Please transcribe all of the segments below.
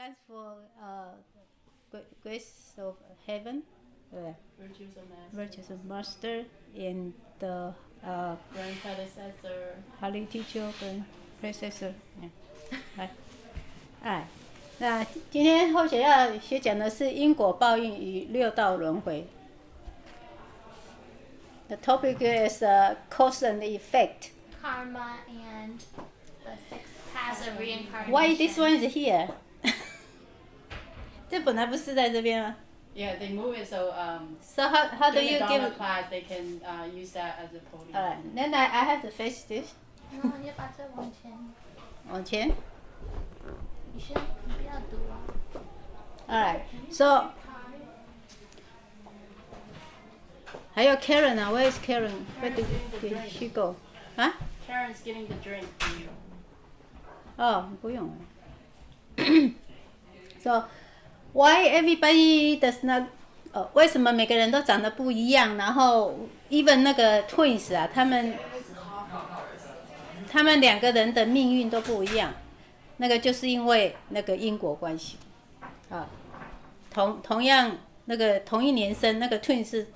Thanks for grace of heaven, virtues of master, and the grand predecessor, holy teacher, grand predecessor. 那今天后学要学讲的是因果报应与六道轮回。The topic is cause and effect. Karma and the six paths of reincarnation. Why this one is here? 这本来不是在这边吗 Yeah, they move it so So how do during you the give? Dharma class they can use that as a podium. Alright, then I have to face this. 然后你要把这往前，往前。你不要读啊。Alright, so 还有 Karen 啊 ，Where is Karen? Where did she go? 啊？ Karen's getting the drink for you. 哦，不用了。So why everybody does not？ 为什么每个人都长得不一样？然后 even 那个 twins 啊，他们两个人的命运都不一样。那个就是因为那个因果关系啊。同样那个同一年生，那个 twins 是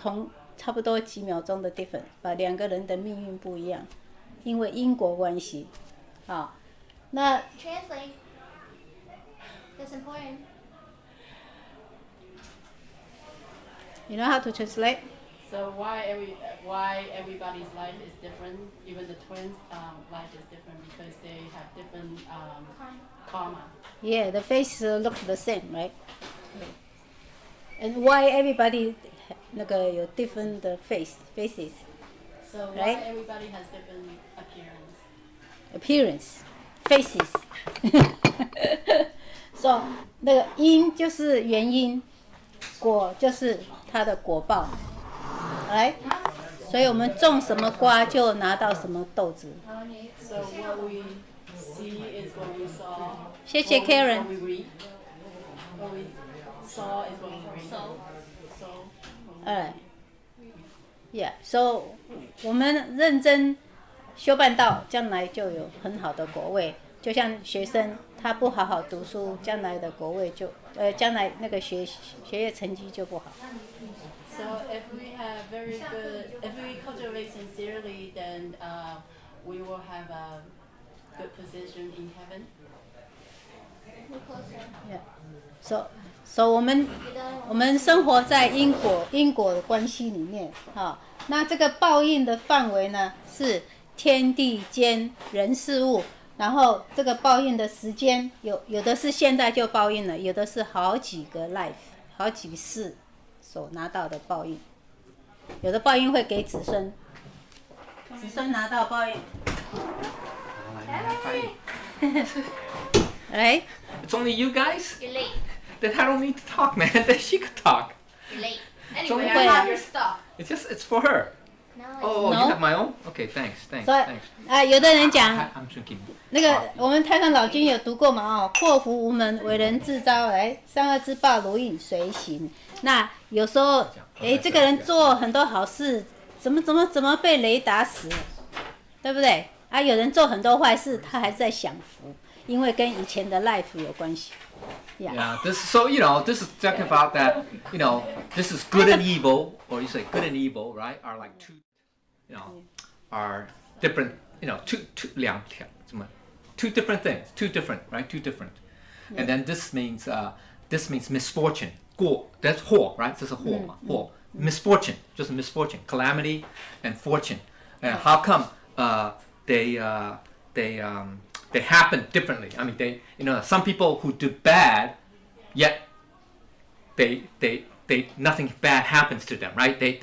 差不多几秒钟的 difference， 把两个人的命运不一样，因为因果关系啊。那 Translate. That's important. You know how to translate? So why everybody's life is different? Even the twins' life is different because they have different karma. Yeah, the face look the same, right? And why everybody 那个有 different faces? So why Right? everybody has different appearance? Faces. So 那个因就是原因，果就是它的果报，来，所以我们种什么瓜就拿到什么豆子。So what we see is what we saw. 谢谢 Karen。 What we read. What we saw is what we read. So. Yeah, so 我们认真修办道，将来就有很好的果位。就像学生，他不好好读书，将来的果位就将来那个学业成绩就不好。So if we have very good, if we cultivate sincerely, then we will have a good position in heaven. Yeah, so 我们生活在因果的关系里面，那这个报应的范围呢是天地间人事物，然后这个报应的时间有的是现在就报应了，有的是好几个 life 好几世所拿到的报应，有的报应会给子孙，子孙拿到报应。哎 It's only you guys? You're late. Then I don't need to talk, man. Then she could talk. You're late. Anyway, Anyway, I I have have your your stuff. It's for her. No, Oh, No. you have my own? Okay, thanks. 所以有的人讲 I'm drinking. 那个我们太上老君有读过嘛？祸福无门，为人自招。善恶之报如影随形。那有时候，这个人做很多好事，怎么被雷打死了，对不对？啊，有人做很多坏事，他还是在享福，因为跟以前的 life 有关系。Yeah, this is talking about that, this is good and evil, or you say good and evil, right? Are like two, are different, two different things, two different, right? Two different. And then this means misfortune. 过 that's 祸 right? 这是祸嘛 祸 misfortune 就是 misfortune, calamity and fortune. And how come they happen differently? I mean, some people who do bad, yet they nothing bad happens to them, right? They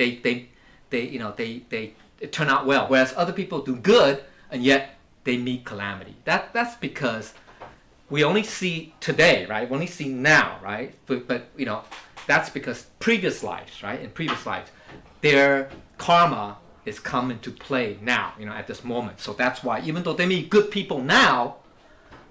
turn out well, whereas other people do good and yet they meet calamity. That's because we only see today, right? We only see now, right? But that's because previous lives, right? In previous lives, their karma is come into play now, at this moment. So that's why, even though they meet good people now,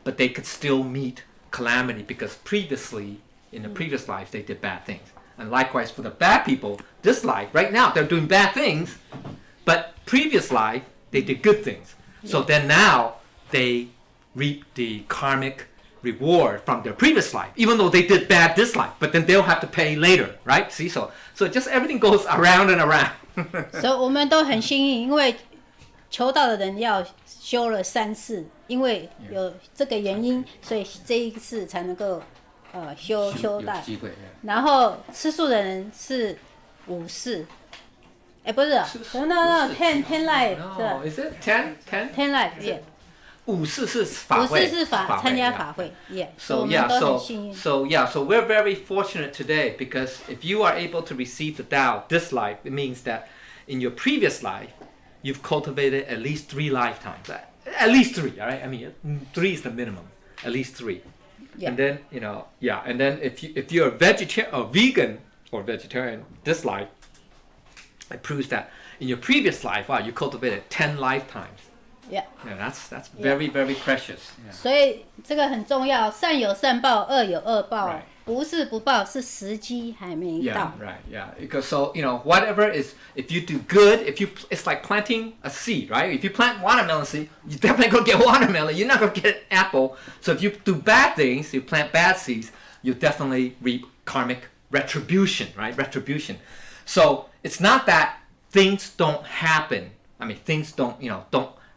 but they could still meet calamity because previously, in the previous lives, they did bad things. And likewise for the bad people, this life, right now, they're doing bad things, but previous life, they did good things. So then now, they reap the karmic reward from their previous life, even though they did bad this life, but then they'll have to pay later, right? See, so just everything goes around and around. 所以我们都很幸运，因为求道的人要修了3世，因为有这个原因，所以这一世才能够修道。然后吃素的人是5世，哎，不是 ，no ten life， No, is it 10 life， yeah。5世是法会，参加法会 ，yeah。 So yeah, so we're very fortunate today because if you are able to receive the Tao this life, it means that in your previous life, you've cultivated at least 3 lifetimes. At least 3, all right? I mean, 3 is the minimum. At least 3. Yeah. And then and then if you're a vegetarian or vegan or vegetarian this life, it proves that in your previous life, wow, you cultivated 10 lifetimes. Yeah, that's very very precious. 所以这个很重要，善有善报，恶有恶报，不是不报，是时机还没到。Yeah. Because so whatever is, if you do good, it's like planting a seed, right? If you plant watermelon seed, you're definitely gonna get watermelon. You're not gonna get an apple. So if you do bad things, you plant bad seeds, you definitely reap karmic retribution, right? Retribution. So it's not that things don't happen. I mean, things don't.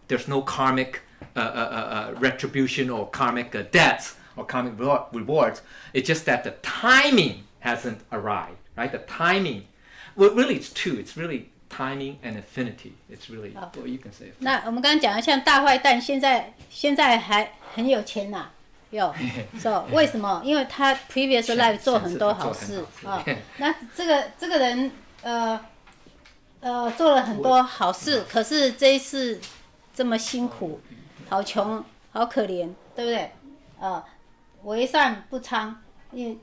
There's no karmic retribution or karmic debts or karmic rewards. It's just that the timing hasn't arrived, right? The timing. Well, really, it's 2. It's really timing and affinity. It's really, well, you can say. 那我们刚刚讲的，像大坏蛋，现在还很有钱呐、So 为什么？因为他 previous life 做很多好事啊。那这个人做了很多好事，可是这一次这么辛苦，好穷，好可怜，对不对？为善不昌，因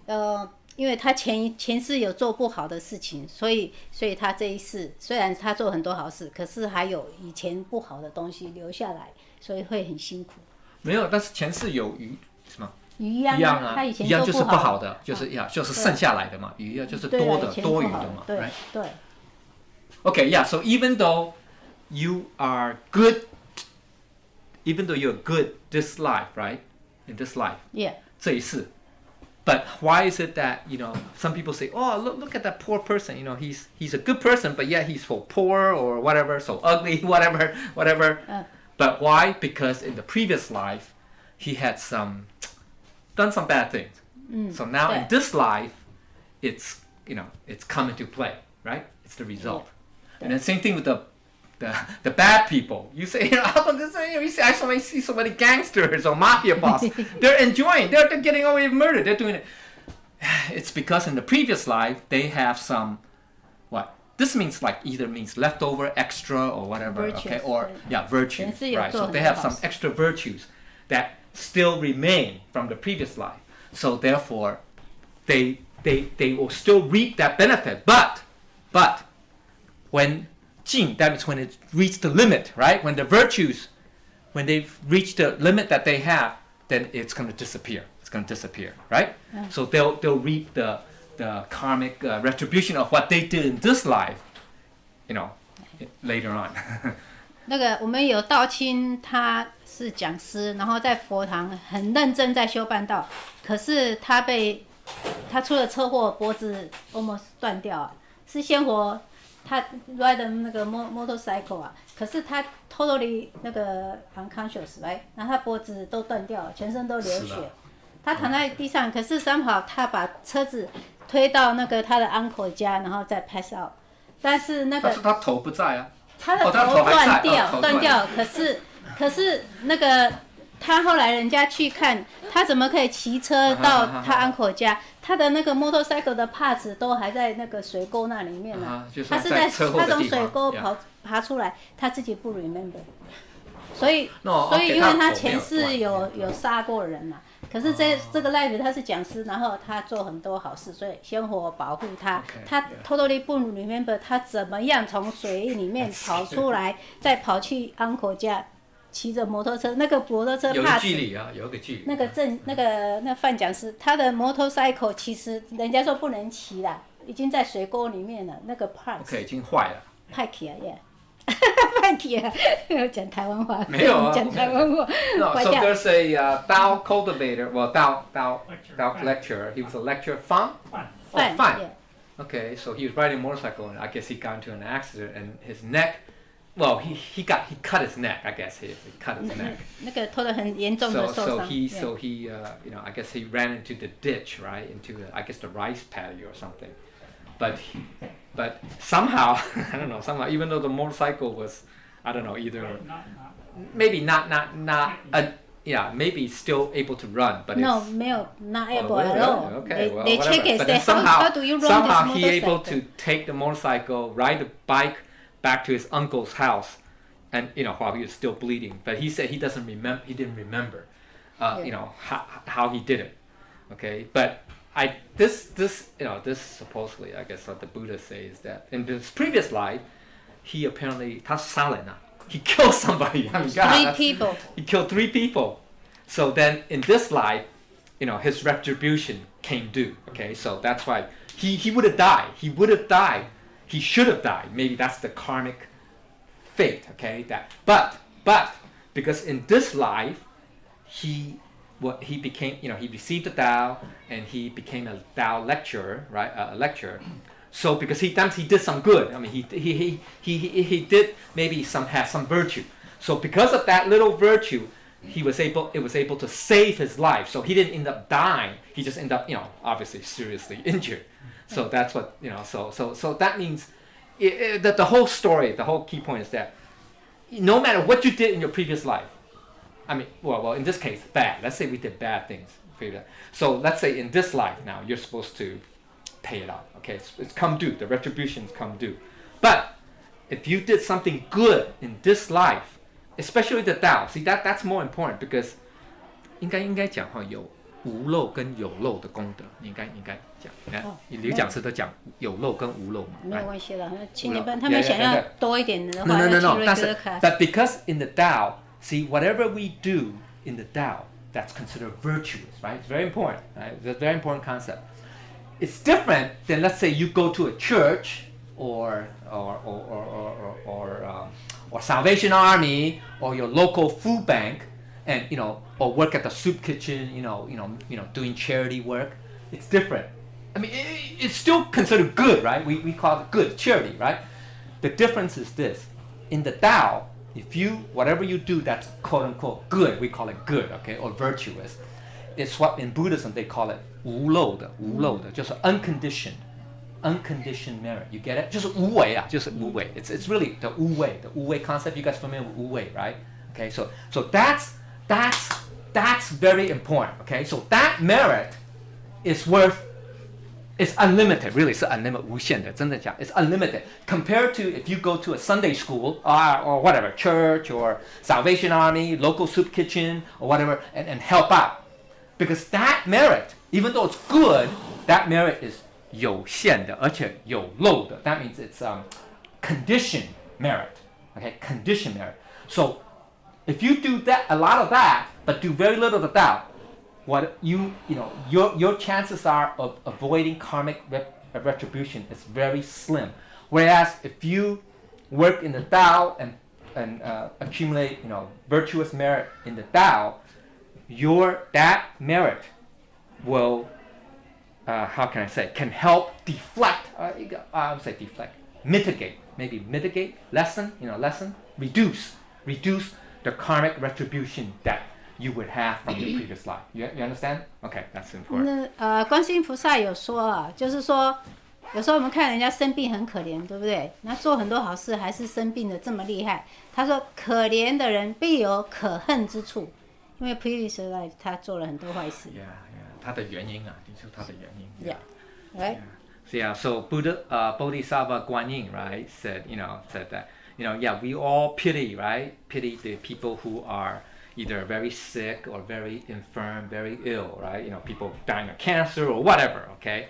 为他前世有做不好的事情，所以他这一世虽然他做很多好事，可是还有以前不好的东西留下来，所以会很辛苦。没有，但是前世有余什么？鱼一样啊，他以前做就是不好的，就是剩下来的嘛，余就是多的多余的嘛，对。Okay, yeah. So even though you are good, even though you're good this life, right? In this life, 这一世。But why is it that some people say, oh, look at that poor person. He's a good person, but yet he's so poor or whatever, so ugly, whatever. But why? Because in the previous life, he had done some bad things. So now in this life, it's come into play, right? It's the result. And then same thing with the bad people. You say, how come this? I see so many gangsters or mafia boss. They're enjoying. They're getting away with murder. They're doing it. It's because in the previous life they have some what? This means either means leftover, extra, or whatever. Virtues, okay, or virtues. Right. So they have some extra virtues that still remain from the previous life. So therefore, they will still reap that benefit. But when Jing, that means when it reached the limit, right? When the virtues, when they've reached the limit that they have, then it's going to disappear. It's going to disappear, right? So they'll reap the karmic retribution of what they did in this life, later on. 那个我们有道亲，他是讲师，然后在佛堂很认真在修办道，可是他出了车祸，脖子 almost 断掉啊，是鲜活。他 ride 的那个 motorcycle 啊，可是他 totally 那个 unconscious， 然后他脖子都断掉了，全身都流血。他躺在地上，可是somehow他把车子推到那个他的 uncle 家，然后再 pass out。但是他头不在啊。他的头断掉，可是那个他后来人家去看，他怎么可以骑车到他 uncle 家？他的那个 motorcycle 的 parts 都还在那个水沟那里面呢。他他从水沟爬出来，他自己不 remember。所以因为他前世有杀过人嘛，可是这个 life 他是讲师，然后他做很多好事，所以仙火保护他。他 totally 不 remember 他怎么样从水里面跑出来，再跑去 uncle 家。骑着摩托车，那个摩托车 parts 有个距离。那范讲师，他的 motorcycle 其实人家说不能骑啦，已经在水沟里面了，那个 parts。OK， 已经坏了。派去啊，快点啊！讲台湾话，没有啊讲台湾话， No, 坏 so 掉。 there's a Tao cultivator, well, Tao lecturer. He was a lecturer. Fan? Oh, Fan, Fan. yeah. Okay, so he was riding a motorcycle, and I guess he got into an accident, and his neck, well, he cut his neck. I guess he cut his neck. 那个拖得很严重的 So 受 so 伤。 he Yeah. so he I guess he ran into the ditch, right, into I guess the rice paddy or something. But somehow I don't know, somehow even though the motorcycle was, I don't know, either maybe not maybe still able to run, but No, it's, 没有 not oh, able really? at all. Okay, They, well, they check whatever. it. But Say then somehow, how do you run somehow this he motorcycle? able to take the motorcycle, ride the bike back to his uncle's house, and while he was still bleeding. But he said he doesn't remember. He didn't remember, how he did it. Okay, but this supposedly, I guess what the Buddha says, that in his previous life, he apparently he killed somebody. I mean, God, 3 people. he killed 3 people. So then in this life, his retribution came due. Okay, so that's why he would have died. He would have died. He should have died. Maybe that's the karmic fate. Okay, but because in this life, he became, he received the Tao, and he became a Tao lecturer, right? A lecturer. So because he did some good. I mean, he did maybe have some virtue. So because of that little virtue, it was able to save his life. So he didn't end up dying. He just ended up, obviously seriously injured. So that's what, so that means that the whole story, the whole key point is that no matter what you did in your previous life, I mean, well, in this case, bad. Let's say we did bad things. So let's say in this life now, you're supposed to pay it out. Okay, it's come due. The retribution's come due. But if you did something good in this life, especially the Tao, see that's more important, because 应该讲哈，有无漏跟有漏的功德，你应该讲。你讲师都讲有漏跟无漏嘛。没有关系了，请你们他们想要多一点的话， No. 要去 That's 瑞 it. 哥卡。 But because in the Tao, see, whatever we do in the Tao, that's considered virtuous, right? It's very important, right? It's a very important concept. It's different than, let's say, you go to a church or Salvation Army or your local food bank, and or work at the soup kitchen, doing charity work. It's different. I mean, it's still considered good, right? We call it good, charity, right? The difference is this: in the Tao, whatever you do that's quote unquote good, we call it good, okay, or virtuous. It's what in Buddhism they call it 无漏的，就是 unconditioned merit. You get it? 就是无为啊，就是无为. It's really the 无为 concept. You guys familiar with 无为, right? Okay, so that's very important. Okay, so that merit is it's unlimited. Really, it's unlimited. 无限的，真的讲 it's unlimited compared to if you go to a Sunday school or whatever, church or Salvation Army, local soup kitchen or whatever, and help out. Because that merit, even though it's good, that merit is 有限的，而且有漏的. That means it's conditioned merit. Okay, conditioned merit. So if you do that, a lot of that, but do very little of that, what your chances are of avoiding karmic retribution is very slim. Whereas if you work in the Tao and accumulate virtuous merit in the Tao, that merit will how can I say, can help deflect, I would say deflect, mitigate, lessen, reduce the karmic retribution that you would have from your previous life. You understand? Okay, that's important. 那观世音菩萨有说啊，就是说有时候我们看人家生病很可怜，对不对？那做很多好事还是生病的这么厉害。他说可怜的人必有可恨之处，因为 previous life 他做了很多坏事。Yeah. 它的原因啊，你说它的原因。Yeah. Right. So Buddha, Bodhisattva Guanyin, right, said that, we all pity, right? Pity the people who are either very sick or very infirm, very ill, right? People dying of cancer or whatever, okay?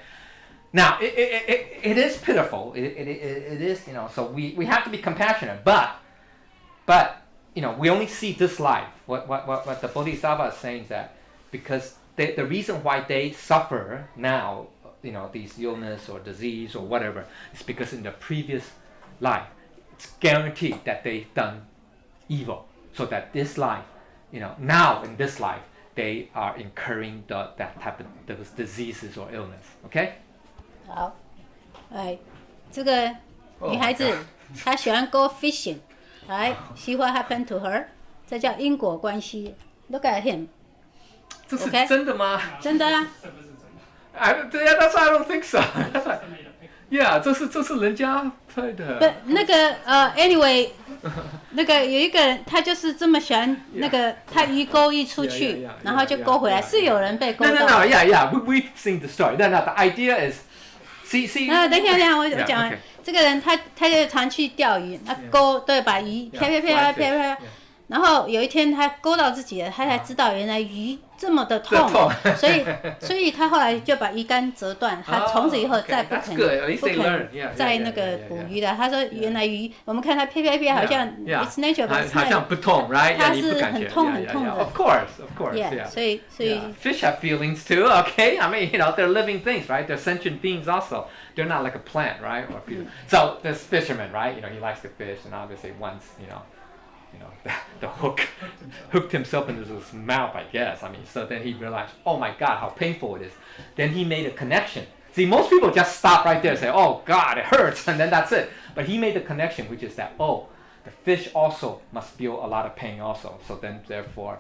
Now, it is pitiful. It is, so we have to be compassionate, but we only see this life. What the Bodhisattva is saying is that because the reason why they suffer now, these illness or disease or whatever, is because in the previous life, it's guaranteed that they've done evil, so that this life, now in this life, they are incurring that type of those diseases or illness. Okay? 好，哎，这个女孩子她喜欢 go fishing， 来，see what happened to her， 这叫因果关系。Look at him。这是真的吗？真的啊。Yeah, that's why I don't think so. Yeah, 这是人家拍的。不，那个anyway， 那个有一个人，他就是这么喜欢那个，他鱼钩一出去，然后就勾回来，是有人被勾到。No, yeah, we've seen the story. No, the idea is, see. 等一下，我讲完。这个人他就常去钓鱼，他勾对，把鱼飘，然后有一天他勾到自己了，他才知道原来鱼这么的痛，所以他后来就把鱼竿折断，他从此以后再不肯在那个捕鱼的。他说原来鱼，我们看它飘，好像 it's natural， 好像不痛 ，right？ 它是很痛的。Of course, yeah. 所以 fish have feelings too. Okay, I mean, they're living things, right? They're sentient beings also. They're not like a plant, right? Or so this fisherman, right? He likes to fish, and obviously once, the hook hooked himself into his mouth, I guess. I mean, so then he realized, oh my God, how painful it is. Then he made a connection. See, most people just stop right there and say, oh God, it hurts, and then that's it. But he made the connection, which is that, oh, the fish also must feel a lot of pain also. So then, therefore,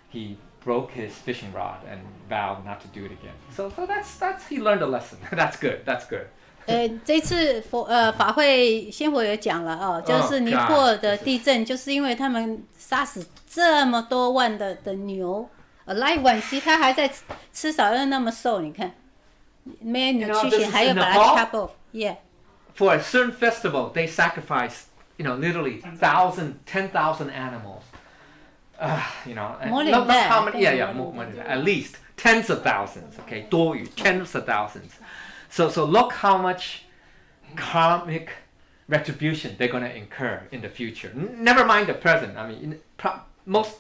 he broke his fishing rod and vowed not to do it again. So that's he learned a lesson. That's good. That's good. 这次法会仙佛有讲了哦，就是尼泊尔的地震，就是因为他们杀死这么多万的牛，来惋惜他还在吃少又那么瘦，你看，没有扭曲性，还有把它 chop off， yeah. For a certain festival, they sacrifice, literally 10,000 animals. More than that. How many? Yeah, more than that. At least tens of thousands. Okay, 多余 tens of thousands. So look how much karmic retribution they're going to incur in the future. Never mind the present. I mean, most,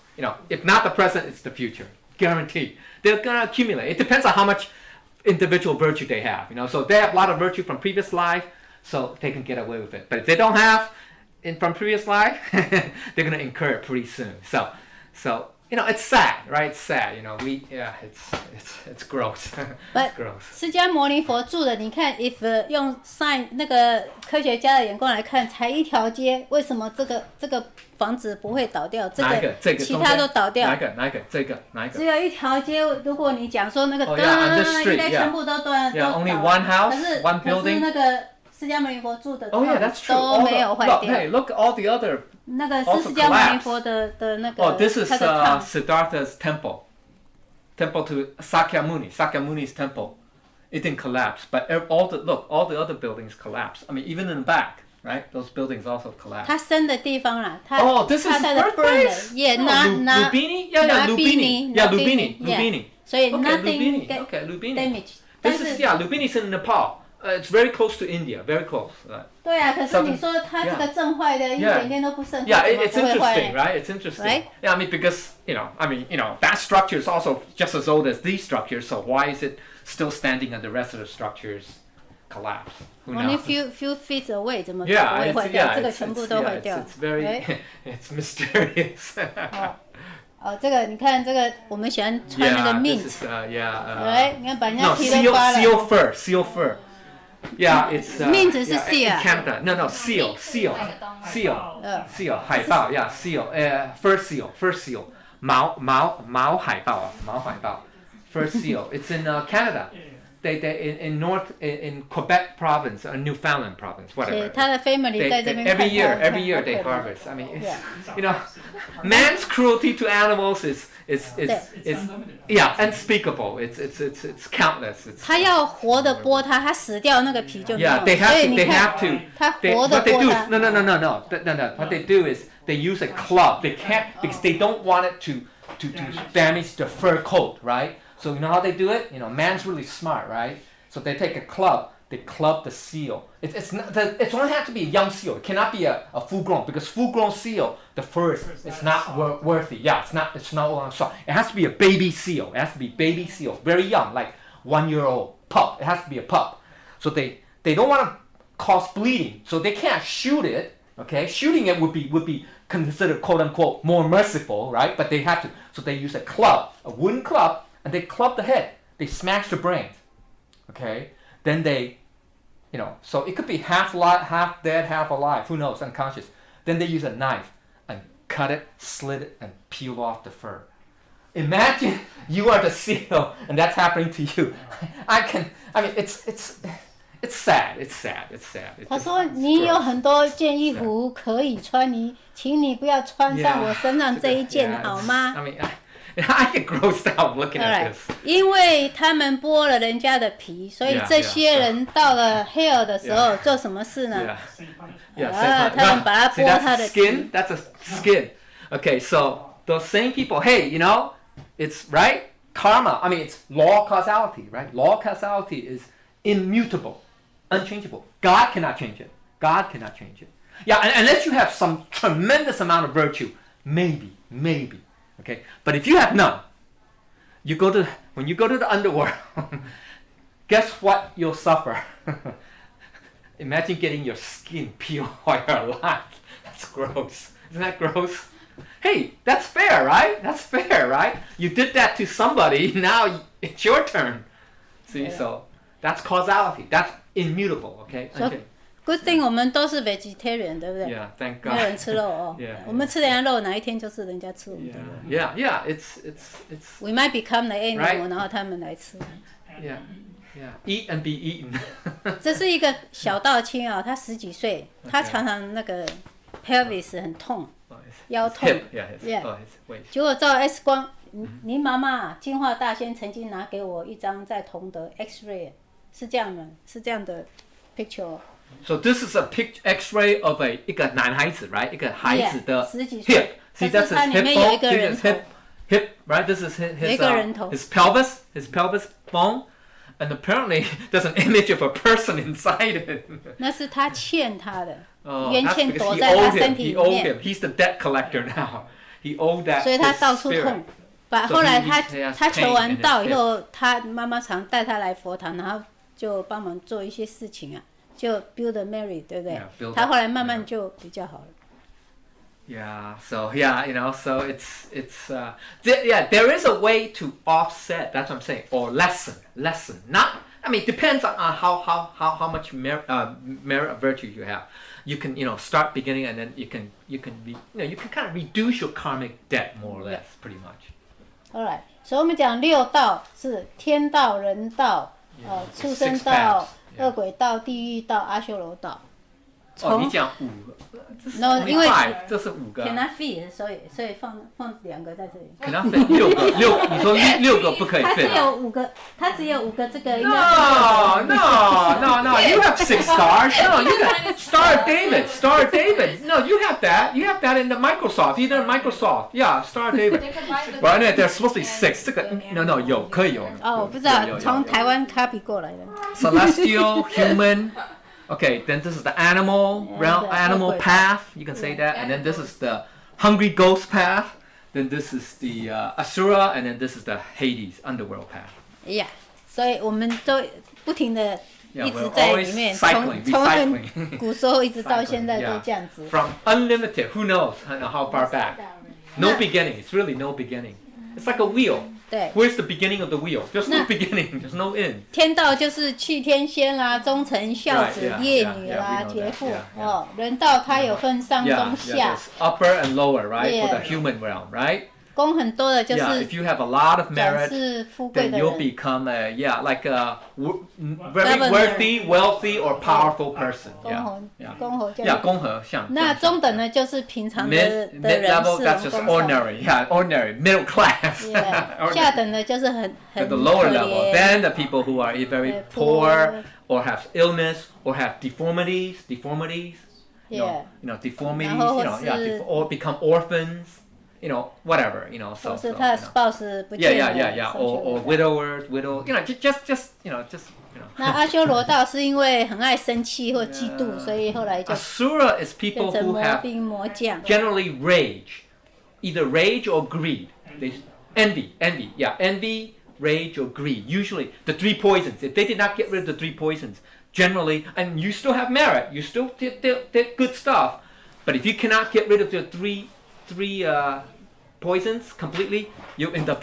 if not the present, it's the future. Guaranteed. They're going to accumulate. It depends on how much individual virtue they have. So they have a lot of virtue from previous life, so they can get away with it. But if they don't have from previous life, they're going to incur it pretty soon. So it's sad, right? It's sad. It's gross. But 释迦牟尼佛住的，你看 ，if 用 science 那个科学家的眼光来看，才一条街，为什么这个房子不会倒掉？这个其他都倒掉。哪一个？这个哪一个？只有一条街，如果你讲说那个应该全部都断，都 only one house, one building. 可是那个释迦牟尼佛住的， yeah, that's true. 都没有坏掉。Hey, look at all the other. 那个是释迦牟尼佛的那个。Oh, this is Siddhartha's temple. Temple to Sakyamuni's temple. It didn't collapse, but all the other buildings collapsed. I mean, even in the back, right? Those buildings also collapsed. 他生的地方啦，他 this is his birthplace. Yeah, Lubini. Yeah, Lubini. 所以 nothing damage. This is Lubini's in Nepal. It's very close to India, very close. 对啊，可是你说它这个震坏的，一点点都不渗透， Yeah, it's interesting, right? It's interesting. Right? Yeah, I mean because that structure is also just as old as these structures. So why is it still standing and the rest of the structures collapse? Only few feet away， 怎么不会坏掉？这个全部都坏掉。It's very, it's mysterious. 这个你看，这个我们喜欢穿那个 mint， 你看把人家皮都扒了。Seal fur. Yeah, it's mint 是 seal. Canada. No, seal. 海豹 Yeah, seal. Fur seal. 毛海豹 Fur seal. It's in Canada. They in Quebec province or Newfoundland province, whatever. 他的 family 在这边 every year they harvest. I mean, man's cruelty to animals is unspeakable. It's countless. 他要活的剥它，他死掉那个皮就没有。Yeah, they have to. 他活的剥它。No. What they do is they use a club. They can't because they don't want it to damage the fur coat, right? So you know how they do it? Man's really smart, right? So they take a club. They club the seal. It's only have to be a young seal. It cannot be a full grown because full grown seal the fur is not worthy. Yeah, it's not strong. It has to be a baby seal. It has to be baby seal, very young, like 1-year-old pup. It has to be a pup. So they don't want to cause bleeding, so they can't shoot it Okay, shooting it would be considered quote unquote more merciful, right? But they have to, so they use a club, a wooden club, and they club the head. They smash the brains. Okay, then they, so it could be half dead, half alive. Who knows? Unconscious. Then they use a knife and cut it, slit it, and peel off the fur. Imagine you are the seal, and that's happening to you. It's sad. It's sad. 他说：“你有很多件衣服可以穿，请你不要穿上我身上这一件，好吗？” I get grossed out looking at this. 因为他们剥了人家的皮，所以这些人到了 hell 的时候做什么事呢？他们把他剥他的 skin. That's a skin. Okay, so those same people. Hey, it's right karma. It's law causality, right? Law causality is immutable, unchangeable. God cannot change it. Yeah, unless you have some tremendous amount of virtue, maybe. Okay, but if you have none, when you go to the underworld, guess what you'll suffer? Imagine getting your skin peeled while you're alive. That's gross. Isn't that gross? Hey, that's fair, right? You did that to somebody, now it's your turn. See, so that's causality. That's immutable, okay? Good thing 我们都是 vegetarian， 对不对？ Yeah, thank God. 没有人吃肉哦。我们吃人家肉，哪一天就是人家吃我们的肉。Yeah. It's. We might become the animal， right? 然后他们来吃。Yeah. Eat and be eaten. 这是一个小道亲啊，他10几岁，他常常那个 pelvis 很痛，腰痛。Yeah. 结果照 X 光，您妈妈进化大仙曾经拿给我一张在同德 X-ray， 是这样的 picture。So this is a X-ray of 一个男孩子 right? 一个孩子的 hip. See, that's his hip, right? This is his pelvis bone. And apparently there's an image of a person inside it. 那是他欠他的， That's because he owed him. He's the debt collector now. He owed that. 所以他到处痛。后来他求完道以后，他妈妈常带他来佛堂，然後就帮忙做一些事情啊。就 build a memory， 对不对？他后来慢慢就比较好了。Yeah, so so it's there is a way to offset. That's what I'm saying, or lessen. Not, depends on how much merit virtue you have. You can start beginning, and then you can kind of reduce your karmic debt more or less, pretty much. Alright， 所以我们讲6道是天道、人道、畜生道。恶鬼道、地狱道、阿修罗道。你讲5个。No， 因为这是5个。cannot fit， 所以放2个在这里。cannot fit 6个，你说6个不可以 fit。它只有5个，这个应该。No. You have 6 stars. No, you got Star of David. No, you have that. You have that in the Microsoft. Either Microsoft, yeah, Star of David. Well, there's supposed to be 6. 这个 no 有可以有。我不知道，从台湾 copy 过来的。Celestial, human. Okay, then this is the animal animal path. You can say that, and then this is the hungry ghost path. Then this is the Asura, and then this is the Hades underworld path. Yeah， 所以我们都不停的一直在里面，从古时候一直到现在都这样子。From unlimited, who knows how far back? No beginning. It's really no beginning. It's like a wheel. 对。Where's the beginning of the wheel? There's no beginning. There's no end. 天道就是去天仙啦、忠臣孝子、烈女啦、劫富。人道它有分上中下。Upper and lower, right? For the human realm, right? 功很多的就是 if you have a lot of merit, 是富贵的 then you'll become like a very worthy, wealthy, or powerful person. 公侯公和像。那中等呢，就是平常的人士。Mid-level, that's just ordinary. Yeah, ordinary, middle class. 下等的就是很 At the lower level, then the people who are very poor, or have illness, or have deformities. Deformities. Or become orphans. Whatever, so. 是他的 spouse 不见了。Yeah. Or widowers, just. 那阿修罗道是因为很爱生气或嫉妒，所以后来就 Asura is people who have 变成魔将 generally rage, either rage or greed. Envy, rage or greed. Usually the 3 poisons. If they did not get rid of the 3 poisons, generally, and you still have merit, you still did good stuff, But if you cannot get rid of the three poisons completely, you end up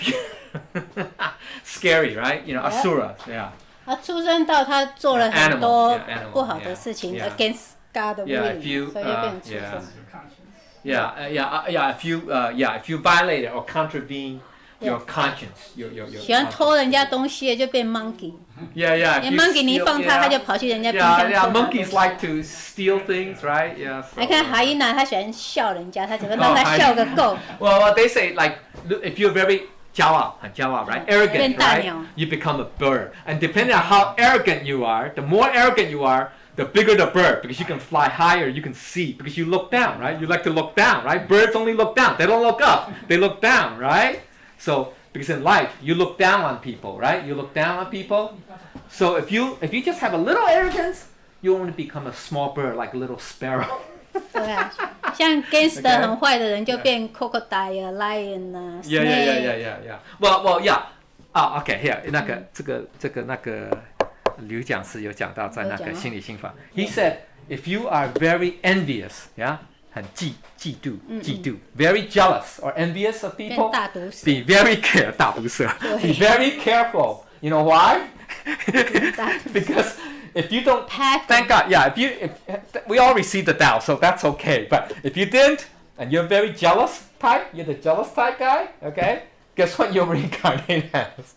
scary, right? You know, asuras, yeah. 他出生到他做了很多 Animal, 不好的事情 yeah. against God 的 Yeah, will， if you 所以就变成出生。If you violate it or contravene your conscience, your 喜欢偷人家东西的就变 monkey。 Yeah. 连 monkey 你一放它，它就跑去人家冰箱偷。Monkeys like to steal things, right? Yeah. 还看海因娜，她喜欢笑人家，她怎么让她笑个够？ Well, they say like if you're very 骄傲 right? Arrogant, right? You become a bird. And depending on how arrogant you are, the more arrogant you are, the bigger the bird, because you can fly higher, you can see, because you look down, right? You like to look down, right? Birds only look down. They don't look up. They look down, right? So, because in life, you look down on people, right? You look down on people. So if you just have a little arrogance, you only become a small bird, like a little sparrow. 对啊，像 gangster 很坏的人就变 crocodile、lion 啊 Yeah. Well, yeah. Okay, here 那个刘讲师有讲到在那个心理心法。He said, if you are very envious, yeah, 很嫉妒 very jealous or envious of people, be very careful. 大毒蛇 Be very careful. You know why? Because if you don't, thank God, yeah. If we all received the Tao, so that's okay. But if you didn't, and you're very jealous type, you're the jealous type guy, okay? Guess what you're reincarnated as?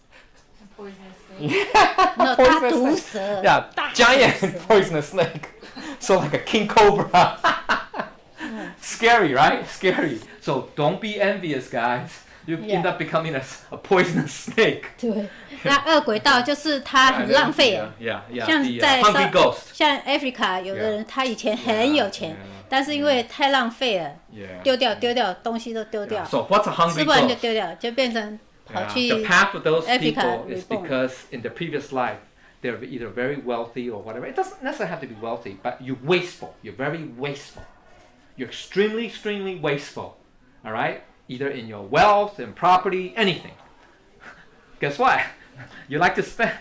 Poisonous snake. Yeah, No, poisonous snake. Yeah, giant poisonous snake. So like a king cobra. Scary, right? Scary. So don't be envious, guys. You end up becoming a poisonous snake. 对，那恶鬼道就是他很浪费。像在像 Africa 有的人他以前很有钱，但是因为太浪费了，丢掉东西都丢掉， So what's a hungry 吃不完就 ghost? 丢掉，就变成跑去 The path of those Africa people is because in the previous life they're either very wealthy or whatever. It doesn't necessarily have to be wealthy, but you're wasteful. You're very wasteful. You're extremely wasteful. All right? Either in your wealth and property, anything. Guess what? You like to spend,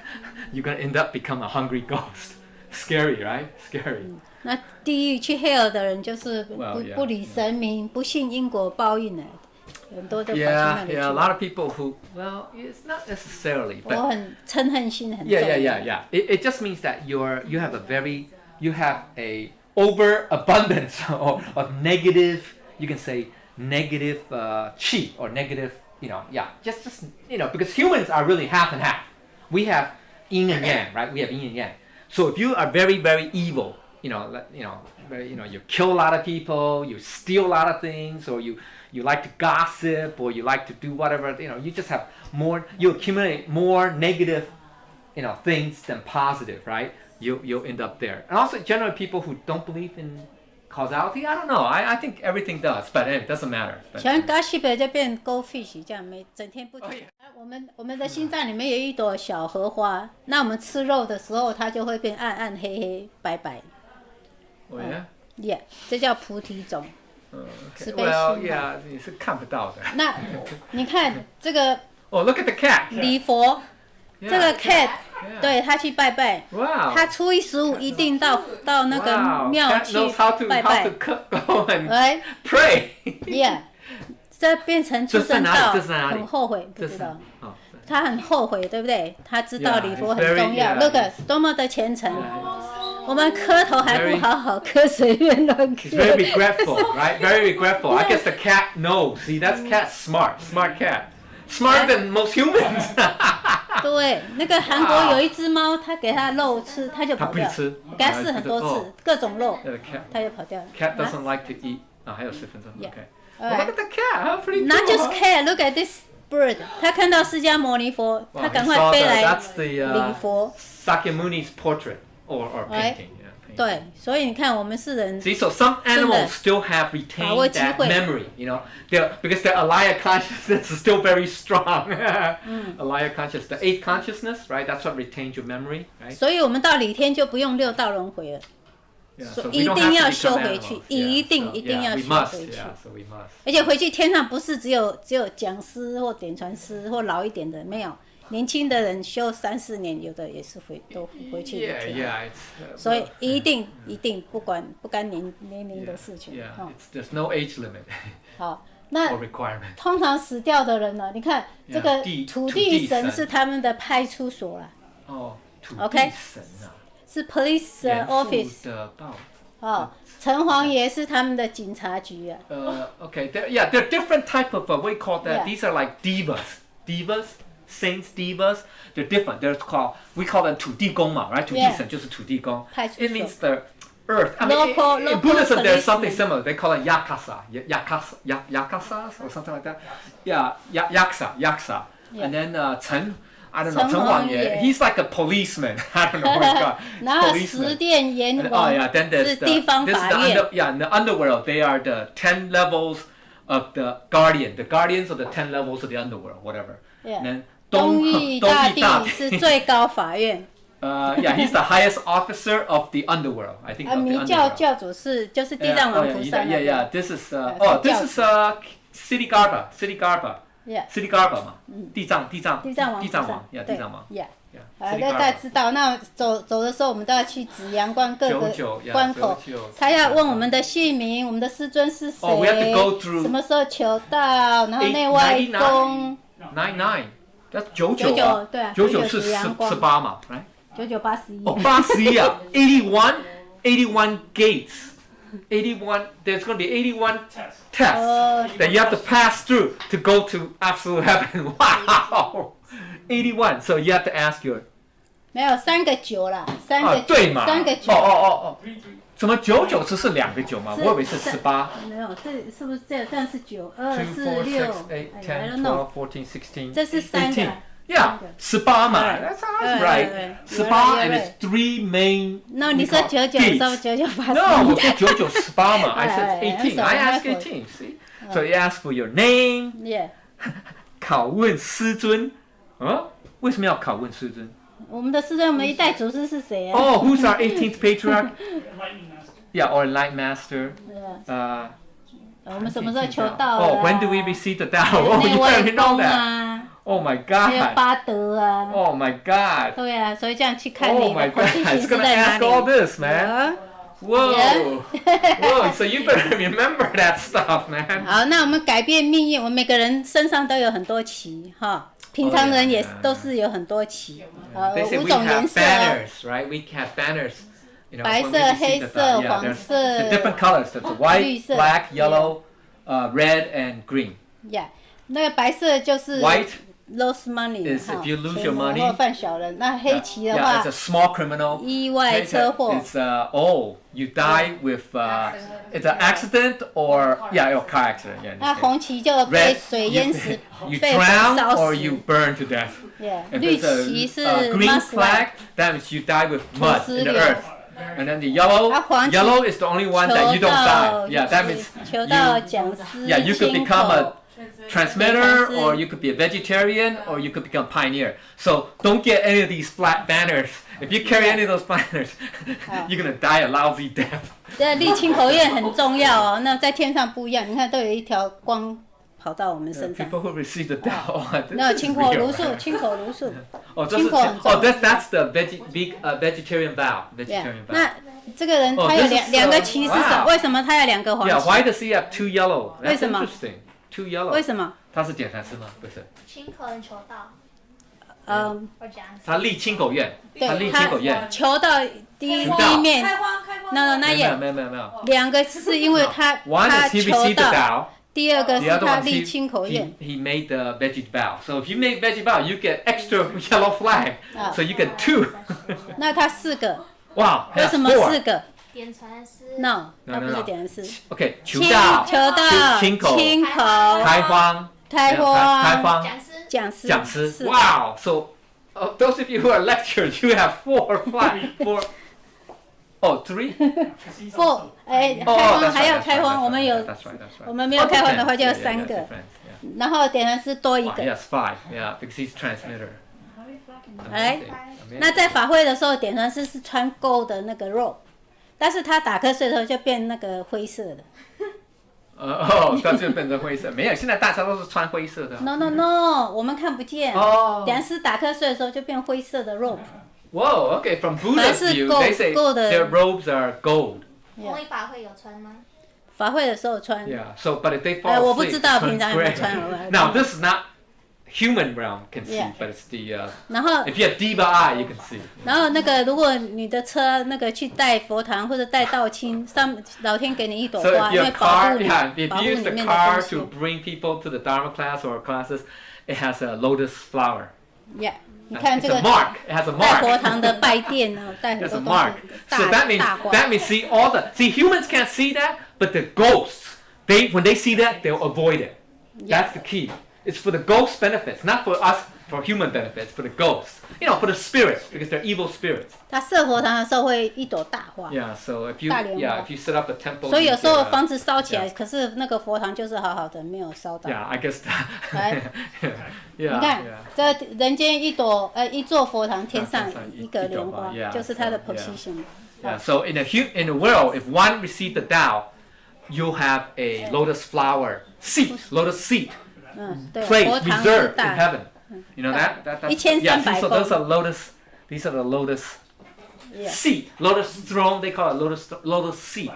you're going to end up become a hungry ghost. Scary, right? Scary. 那地狱去 hell 的人就是Well, 不理神明，不信因果报应的，很多都跑去那里去。 Yeah, a lot of people who, well, it's not necessarily, 我 but 很嗔恨心很重。 yeah. It just means that you have a overabundance of negative, you can say negative chi or negative, just because humans are really half and half. We have yin and yang, right? We have yin and yang. So if you are very, very evil, you kill a lot of people, you steal a lot of things, or you like to gossip, or you like to do whatever, you just have more, you accumulate more negative, things than positive, right? You'll end up there. And also generally people who don't believe in causality, I don't know. I think everything does, but it doesn't matter. 喜欢 gossip 就变 goldfish 这样，整天不停。我们的心脏里面有一朵小荷花，那我们吃肉的时候，它就会变暗暗黑黑白白。Oh yeah? Yeah， 这叫菩提种。慈悲心。Well, yeah, 你是看不到的。那你看这个。Oh, look at the cat. 礼佛，这个 cat。对他去拜拜，他初一15一定到那个庙去拜拜。哎 ，pray。Yeah， 这变成出生道，很后悔，不知道。他很后悔，对不对？他知道礼佛很重要，那个多么的虔诚。我们磕头还不好好磕，随便乱磕。He's very regretful, right? Very regretful. I guess the cat knows. See, that's cat smart cat. Smarter than most humans. 对，那个韩国有一只猫，它给它肉吃，它就跑掉。给它试很多次，各种肉，它就跑掉了。Cat doesn't like to eat. 还有10分钟。Okay. Look at the cat. How pretty. Not just cat. Look at this bird. 它看到释迦牟尼佛，它赶快飞来礼佛。Sakyamuni's portrait or painting. 对，所以你看，我们是人。See, so some animals still have retained that memory, because their alaya consciousness is still very strong. Alaya consciousness, the 8th consciousness, right? That's what retains your memory, right? 所以我们到理天就不用6道轮回了，一定要修回去，一定要修回去。而且回去天上不是只有讲师或点传师或老一点的，没有，年轻的人修3-4年，有的也是都回去。Yeah, yeah. It's, 所以一定不干年龄的事情。Yeah, there's no age limit 好，那 or requirement. 通常死掉的人呢？你看这个土地神是他们的派出所啦。哦，土 OK 地神啊，是 police 严父 office。的报。哦，城隍爷是他们的警察局啊。Okay, there are different type of what we call that. Yeah. These are like divas, saints, divas. They're different. We call them 土地公嘛 right? 土地神就是土地公。派出所。 It means the earth. I mean, Local in Buddhism, there's something policemen. similar. They call it yakasas or something like that. Yeah, yaksa. Yeah. And then I don't know, 城隍爷 城隍爷 he's like a policeman. I don't know what he's called. 然后 Policeman. 十殿阎 Oh 王 yeah, then 是 there's the 地方 this is 法 the 院。 in the underworld. They are the 10 levels of the guardians of the 10 levels of the underworld, whatever. Yeah. And then 东域大帝是最高法院。yeah, he's the highest officer of the underworld. I think. 弥 of the 教 underworld. 教主是就是地 Yeah, 藏 oh, 王 yeah, 菩萨那 yeah, 个。 yeah. This is Yeah, this is Siddhi Garba. Yeah. Siddhi Garba 嘛，地藏王菩萨。王 ，yeah， 地藏王。 Yeah. Yeah. 好，大家知道，那走的时候，我们都要去指阳关各个关口，他要问我们的姓名，我们的师尊是谁， we have to go through 什么时候求到，然后内外公。 99 that's 9999对啊99是99阳光18嘛 right 9981。哦81啊81 gates 81 there's going to be 81 tests that you have to pass through to go to absolute heaven. Wow 81 so you have to ask your 没有3个9啦，3个对嘛3个9。哦怎么99只是2个9嘛我以为是18没有，这是不是这样是9 2 2 4 4 6 6 8 I 10 don't know 12 14 16这是3个。 Yeah, 18嘛 Right. That's right. 18 and it's 3 main. No， 你说99，说9981。 No, 我说99 18嘛 I said Right, 18. I'm I sorry, asked 18. See, so you ask for your name. Yeah， 拷问师尊。为什么要拷问师尊？我们的师尊，我们一代祖师是谁啊？ Oh, who's our 18th patriarch? Yeah, or enlightened master. 我们什么时候求道啊？ Oh, when do we receive the Tao? Oh, 内 you 外 already know 公 that. 啊， Oh my 还有 God. 八德啊。 Oh my God. 对啊，所以这样去看 Oh 你 my 的口 God. 气 It's 形式 gonna 在哪 ask all 里。 this, man. 啊 Whoa. Yeah. Whoa, so you better remember that stuff, man. 好，那我们改变命运，我们每个人身上都有很多旗哈，平常人也都是有很多旗， They say 5 we 种颜 have 色哦， banners, right? We have banners. You know, 白 when 色、 we 黑 receive the 色、 Tao. Yeah, 黄 there's 色 the different colors. There's the white, 绿色 black, yellow, red, and green. 呀，那个白色就是 White lose money is 哈， if you lose 钱 your 或 money. 犯小人。那黑旗的 Yeah, 话 it's a，small criminal. 意外车祸。 It's you die with it's an accident or yeah, or car accident. Yeah. in 那 this 红 case. 旗就被 Red, 水淹死 you 被 drown 烧 or 死 you。burn to death. Yeah， If 绿 it's 旗是 a green Muslim flag, that means you die with mud 土石 in the 流。 earth. And then the yellow, 黄旗 yellow is the only one that you 求 don't 到 die. Yeah, that means 求到 you, 讲师 yeah, you could 亲 become 口 a transmitter 对， or you could be a vegetarian or you could become pioneer. So don't get any of these flat banners. If you carry any of those banners, you're gonna die a lousy death. 这立清口愿很重要哦。那在天上不一样，你看都有一条光跑到我们身上。 People who receive the Tao, this 那 is 清口 real, 如数， right? 清口如数。 Oh, 清口很重要。 that's the vegetarian vow. Yeah. Vegetarian vow. 那这个人 Oh, 他有 this is, 两个旗是什么？ wow. 为什么他有2个黄 Yeah, 旗？ why does he have 2 yellow? That's 为什么？ interesting. 2 yellow. 为什么？他是检察师吗？不是，亲口人求道，或讲他立亲口愿，对他立亲口愿。求到第一面。那没也有没有没有没有。 2个是因为他 One 他 is he 求 received the 到， vow. 第2个 The 是 other 他 one 立 is 清口愿。 he made the veggie vow. So if you make veggie vow, you get extra yellow flag. So you get 2. 那他4个， Wow, 为 that's 什么 4. 4个 点传师， ？No， No, 他不 no, 是 no. 点是 OK, 求亲道，求到亲口，亲口开荒，开荒开荒，讲师，讲师讲师。是 Wow, so those of you who are lecturers, you have 4 flag, 4. Oh, 3? 4哎，开 Oh, 荒 that's 还 right, 要 that's 开 right, 荒， that's 我们 right, 有 that's right, that's right. 我们没有开荒的话就要 Yeah, yeah, 3 yeah, 个， different, yeah. 然后点传师多1 Wow, 个。 yes, 5. Yeah, because he's transmitter. 哎，那在法会的时候，点传师是穿gold的那个肉，但是他打瞌睡的时候就变那个灰色的。它就变成灰色。没有，现在大家都是穿灰色的。No， 我们看不见。等下打瞌睡的时候就变灰色的 robe。Whoa, okay. From Buddha's view, they say their robes are gold. Only 法会有穿吗？法会的时候穿。Yeah. So, but if they fall asleep, 我不知道 turn 平常有没有 gray. 穿。Now, this is not human realm can see, Yeah. but it's the. 然后 If you have diva eye, you can see. 然后那个，如果你的车那个去带佛堂或者带道亲，老天给你一朵 So 花， if 因 your 为保 car, 护你， yeah, if 保护 you 里 use the 面的 car 东西。 to bring people to the Dharma class or classes, it has a lotus flower. Yeah， 你看 It's 这 a 个 mark. It has a 带佛 mark. 堂的拜殿呢，带很 There's 多 a 东 mark. 西， So 大花。 that means see all the humans can't see that, but the ghosts when they see that they'll avoid it. That's the key. It's for the ghosts' benefits, not for us for human benefits, for the ghosts. For the spirits because they're evil spirits. 他设佛堂的时候会一朵大花。Yeah. So if you 大莲花。 if you set up a temple. 所以有时 you 候 get a- 房子烧起来，可是那个佛堂就是好好的，没有烧到。 Yeah, I guess that. 来， Yeah. 你看 Yeah. 这人间一座佛堂，天上一个莲花 Yeah， 就是它的 so, yeah. position。 Yeah, so in the world, if one received the Tao, you'll have a lotus flower seat, lotus seat, 对， place 佛堂是 reserved in 大。 heaven. You know that's 1300 yeah. See, so those 公。 are lotus. These are the lotus Yeah. seat, lotus throne. They call it lotus seat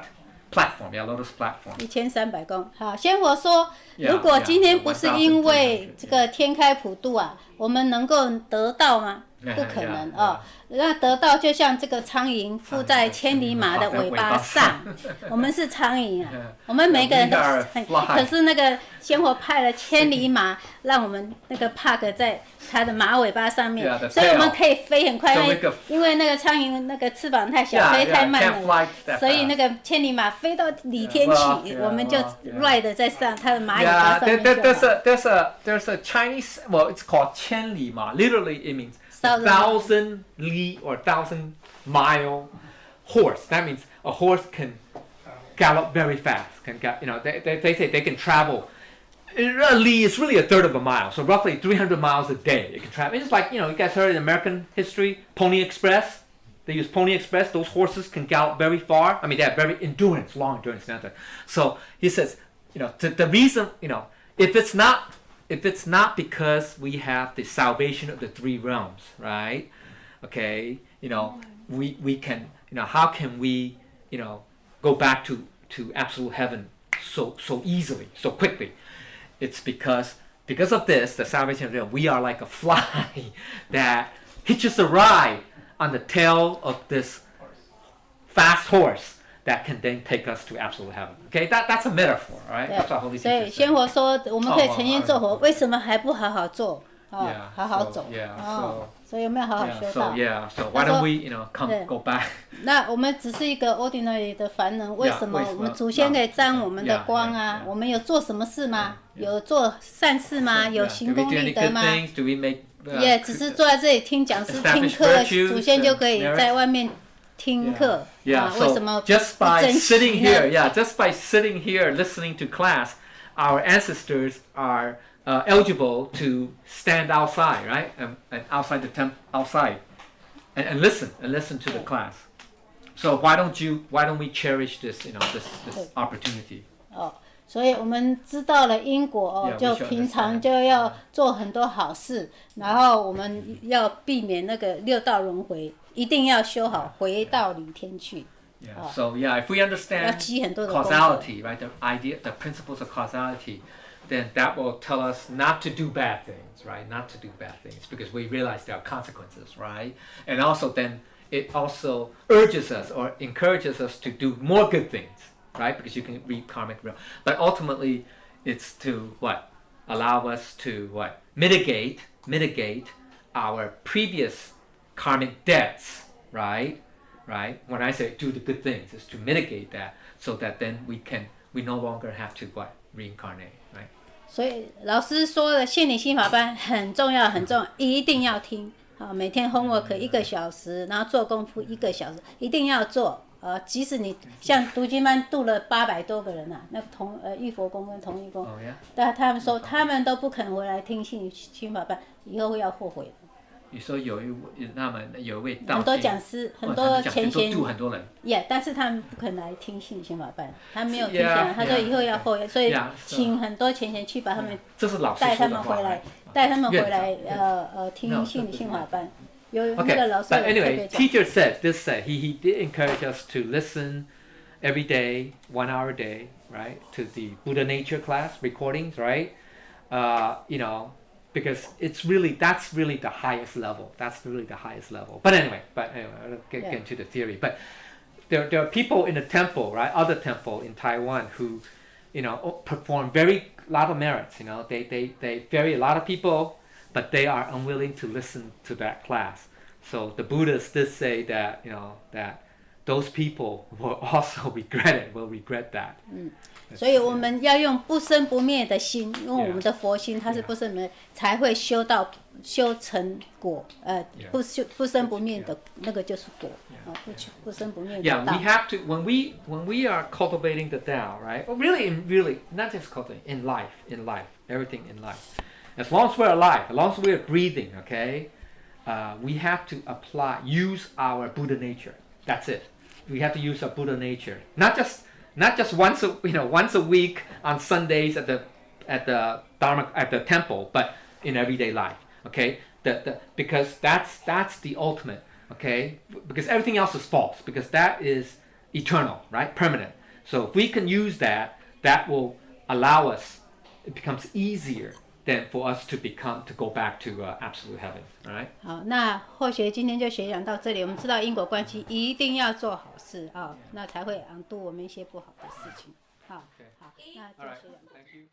platform. Yeah, lotus platform. 1300公。好，仙佛说， Yeah, 如果今天 yeah, 不是因为这个天开普渡啊，我们能够得到吗？ Yeah, 不可能 yeah, 哦。那得到就像这个苍蝇附在千里马的尾巴上，我们是苍蝇啊，我们每个人都是苍蝇。可是那个仙佛派了千里马，让我们那个 park 在它的马尾巴上面 Yeah, the， 所以我们 tail. 可以飞很快。 So we could- 因为那个苍蝇那个翅膀太小， Yeah, 飞太 yeah, 慢 can't 了 fly that，所以那个千里马飞到里天去 Yeah, 我们就 yeah. ride 在上它的马尾巴 Yeah, 上面就好。there's a Chinese. Well, it's called 千里马. Literally, it means 1,000 li or 1,000-mile horse. That means a horse can gallop very fast. They say they can travel. Li is really a third of a mile, so roughly 300 miles a day. It can travel. It's like you guys heard in American history, Pony Express. They use Pony Express. Those horses can gallop very far. I mean, they have very long endurance. So he says, the reason, if it's not because we have the salvation of the three realms, right? Okay, we can, how can we, go back to absolute heaven so easily, so quickly? It's because of this, the salvation of the realm, we are like a fly that hitches a ride on the tail of this fast horse that can then take us to absolute heaven. Okay, that's a metaphor, right? That's what Holy 所以 Teacher 仙 said. 佛说，我们可以成仙做佛，为什么还不好好做？ Yeah, 好好 so, 走。 yeah, 所以有没有好好 Yeah, 修 so 道？ yeah, so why don't we, Yeah. go back? 那我们只是一个 ordinary 的凡人，为什么 Yeah, 我们祖先可以沾我们的 Yeah, 光啊 yeah,？我们有做什么事吗？有做善事吗？有 Yeah, 行 do we 功 do 立 any 德 good 吗？ things? Do we make? 也只是坐在这里听讲师听 establish 课， virtues 祖先就可以 and 在外面听课 Yeah, 啊？为什 so 么 just 不 by 珍 sitting 惜呢 here, yeah, just by sitting here listening to class, our ancestors are eligible to stand outside, right? And outside the temple, outside, and listen to the class. So why don't we cherish this, this opportunity? 哦，所以我们知道了因果哦， Yeah, 就 we should 平常 understand. 就要做很多好事，然后我们要避免那个六道轮回，一定要修好，回到理天去。 Yeah. So yeah, if we understand 要积很多的功德。 causality, right? The idea, the principles of causality, then that will tell us not to do bad things, right? Not to do bad things because we realize there are consequences, right? And also then it also urges us or encourages us to do more good things, right? Because you can read karmic realm. But ultimately it's to what? Allow us to what? Mitigate our previous karmic debts, right? Right? When I say do the good things, it's to mitigate that so that then we no longer have to what? Reincarnate, right? 所以老师说的心理心法班很重要，很重要，一定要听。好，每天 homework 1个小时，然后做功夫1个小时，一定要做。即使你像读经班度了800多个人啊，那玉佛宫跟同义宫， Oh yeah. 但他们说他们都不肯回来听心理心法班，以后会要后悔的。你说他们有一位道很多讲师，很多前贤度很多人。但是他们不肯来听信心法班，他没有听讲，他说以后要后，所以请很多前贤去把他们带他们回来，听信法班。有那个老师 but anyway, teacher said this. He did encourage us to listen every day, 1 hour a day, right, to the Buddha Nature class recordings, right? Because that's really the highest level. That's really the highest level. But anyway, I'll get into the theory. But there are people in the temple, right? Other temple in Taiwan who, perform lot of merits. They ferry a lot of people, but they are unwilling to listen to that class. So the Buddhists did say that, that those people will also regret that. 所以我们要用不生不灭的心，用我们的佛心，它是不生不灭，才会修成果。不生不灭的那个就是果，不生不灭的道。we have to when we are cultivating the Tao, right? Well, really, not just cultivating in life, everything in life. As long as we're alive, as long as we're breathing, okay, we have to use our Buddha nature. That's it. We have to use our Buddha nature, not just once a week on Sundays at the temple, but in everyday life. Okay, because that's the ultimate. Okay, because everything else is false. Because that is eternal, right? Permanent. So if we can use that, that will allow us. It becomes easier than for us to go back to absolute heaven. All right. 好，那或许今天就学讲到这里。我们知道因果关系，一定要做好事啊，那才会undo我们一些不好的事情。好，那就学讲到这里。